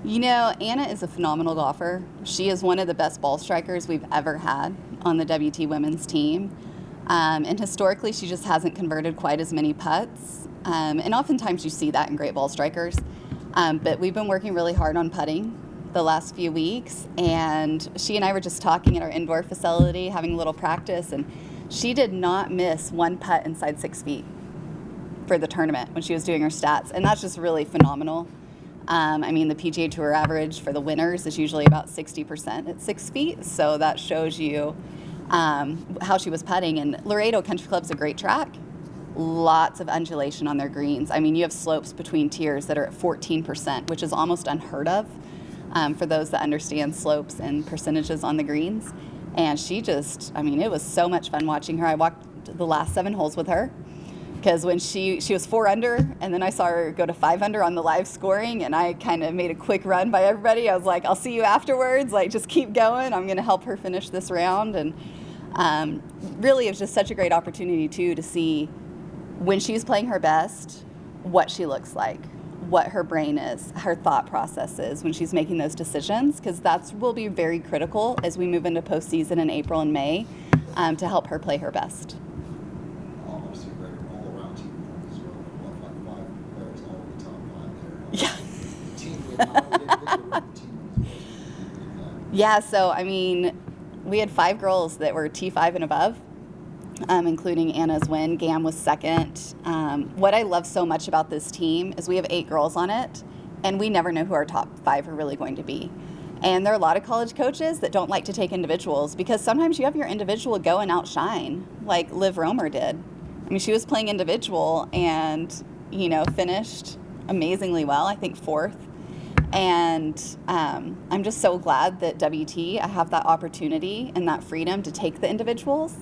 You know, Anna is a phenomenal golfer. She is one of the best ball strikers we've ever had on the WT women's team. And historically, she just hasn't converted quite as many putts. And oftentimes you see that in great ball strikers. But we've been working really hard on putting the last few weeks. And she and I were just talking at our indoor facility, having a little practice. And she did not miss one putt inside 6 feet for the tournament when she was doing her stats. And that's just really phenomenal. I mean, the PGA Tour average for the winners is usually about 60% at 6 feet, so that shows you how she was putting. And Laredo Country Club's a great track. Lots of undulation on their greens. I mean, you have slopes between tiers that are at 14%, which is almost unheard of for those that understand slopes and percentages on the greens. And she just, I mean, it was so much fun watching her. I walked the last 7 holes with her, because when she was 4 under, and then I saw her go to 5 under on the live scoring, and I kind of made a quick run by everybody. I was like, I'll see you afterwards, like, just keep going. I'm going to help her finish this round. And really, it was just such a great opportunity, too, to see when she's playing her best, what she looks like, what her brain is, her thought process is when she's making those decisions, because that will be very critical as we move into postseason in April and May to help her play her best. Yeah. Yeah, so I mean, we had 5 girls that were T5 and above, including Anna's win. Gam was second. What I love so much about this team is we have 8 girls on it, and we never know who our top 5 are really going to be. And there are a lot of college coaches that don't like to take individuals, because sometimes you have your individual go and outshine, like Liv Romer did. I mean, she was playing individual and, you know, finished amazingly well, I think 4th. And I'm just so glad that WT, I have that opportunity and that freedom to take the individuals,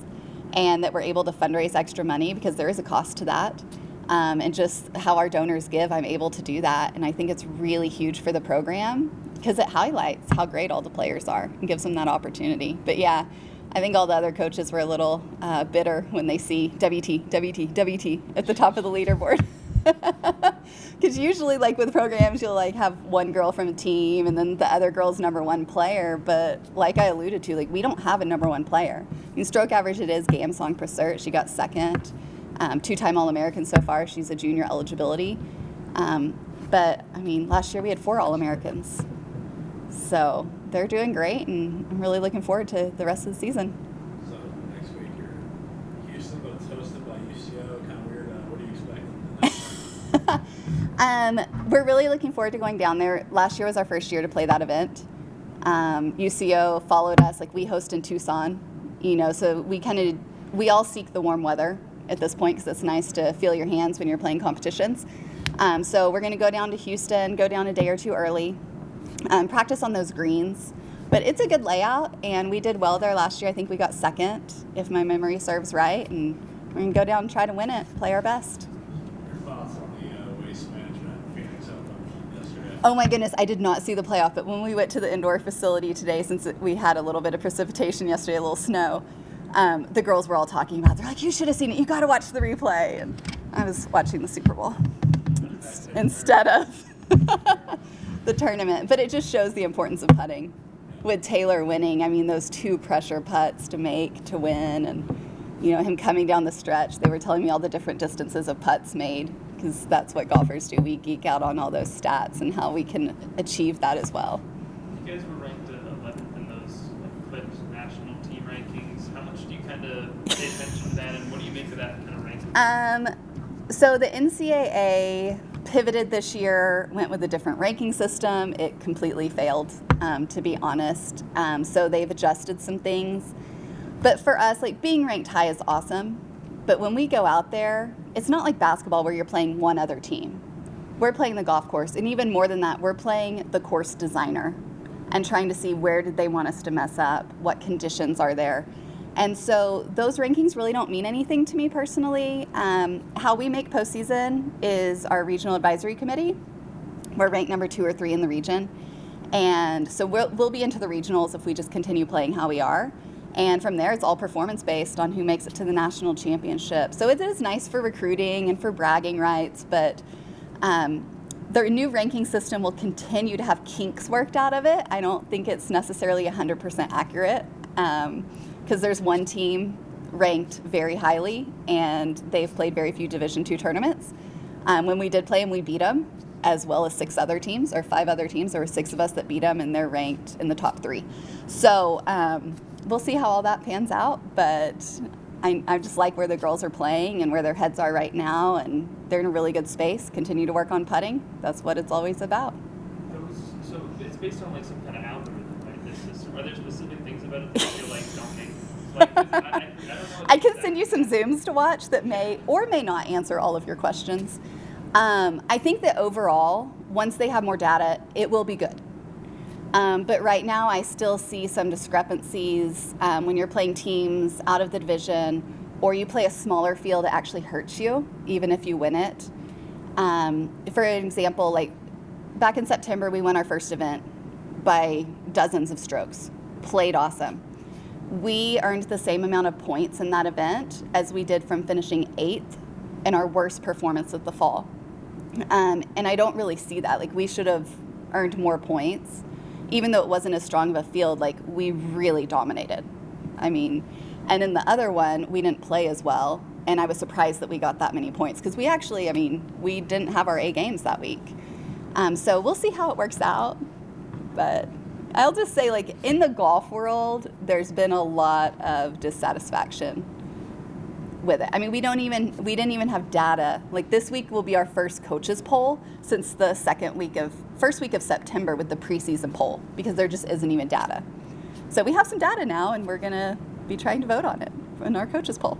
and that we're able to fundraise extra money, because there is a cost to that. And just how our donors give, I'm able to do that. And I think it's really huge for the program, because it highlights how great all the players are and gives them that opportunity. But yeah, I think all the other coaches were a little bitter when they see WT at the top of the leaderboard. Because usually, like with programs, you'll like have one girl from a team and then the other girl's number 1 player. But like I alluded to, like, we don't have a number 1 player. I mean, stroke average, it is Gam Song Prasert. She got second, 2-time All-American so far. She's a junior eligibility. But I mean, last year we had 4 All-Americans. So they're doing great, and I'm really looking forward to the rest of the season. So next week you're Houston, but it's hosted by UCO. Kind of weird. What do you expect? We're really looking forward to going down there. Last year was our first year to play that event. UCO followed us, like we host in Tucson, you know, so we all seek the warm weather at this point, because it's nice to feel your hands when you're playing competitions. So we're going to go down to Houston, go down a day or 2 early, practice on those greens. But it's a good layout, and we did well there last year. I think we got second, if my memory serves right, and we're going to go down and try to win it, play our best. Oh my goodness, I did not see the playoff, but when we went to the indoor facility today, since we had a little bit of precipitation yesterday, a little snow, the girls were all talking about it. They're like, you should have seen it. You got to watch the replay. And I was watching the Super Bowl instead of the tournament. But it just shows the importance of putting. With Taylor winning, I mean, those 2 pressure putts to make to win, and, you know, him coming down the stretch, they were telling me all the different distances of putts made, because that's what golfers do. We geek out on all those stats and how we can achieve that as well. You guys were ranked 11th in those Clips national team rankings. How much do you kind of pay attention to that, and what do you make of that kind of ranking? So the NCAA pivoted this year, went with a different ranking system. It completely failed, to be honest. So they've adjusted some things. But for us, like, being ranked high is awesome. But when we go out there, it's not like basketball where you're playing one other team. We're playing the golf course, and even more than that, we're playing the course designer and trying to see where did they want us to mess up, what conditions are there. And so those rankings really don't mean anything to me personally. How we make postseason is our regional advisory committee. We're ranked number 2 or 3 in the region. And so we'll be into the regionals if we just continue playing how we are. And from there, it's all performance-based on who makes it to the national championship. So it is nice for recruiting and for bragging rights, but their new ranking system will continue to have kinks worked out of it. I don't think it's necessarily 100% accurate because there's one team ranked very highly and they've played very few Division II tournaments. When we did play them, we beat them, as well as 6 other teams or 5 other teams. There were 6 of us that beat them, and they're ranked in the top 3. So we'll see how all that pans out, but I just like where the girls are playing and where their heads are right now, and they're in a really good space. Continue to work on putting. That's what it's always about. So it's based on like some kind of algorithm, right? This system. Are there specific things about it that you feel like don't make? Like, 'cause I don't know. I can send you some Zooms to watch that may or may not answer all of your questions. I think that overall, once they have more data, it will be good. But right now, I still see some discrepancies when you're playing teams out of the division, or you play a smaller field, it actually hurts you, even if you win it. For an example, like back in September, we won our first event by dozens of strokes. Played awesome. We earned the same amount of points in that event as we did from finishing 8th in our worst performance of the fall. And I don't really see that. Like, we should have earned more points. Even though it wasn't as strong of a field, like, we really dominated. I mean, and in the other one, we didn't play as well. And I was surprised that we got that many points because we actually, I mean, we didn't have our A games that week. So we'll see how it works out. But I'll just say, like, in the golf world, there's been a lot of dissatisfaction with it. I mean, we didn't even have data. Like, this week will be our first coaches poll since the first week of September with the preseason poll, because there just isn't even data. So we have some data now, and we're gonna be trying to vote on it in our coaches poll.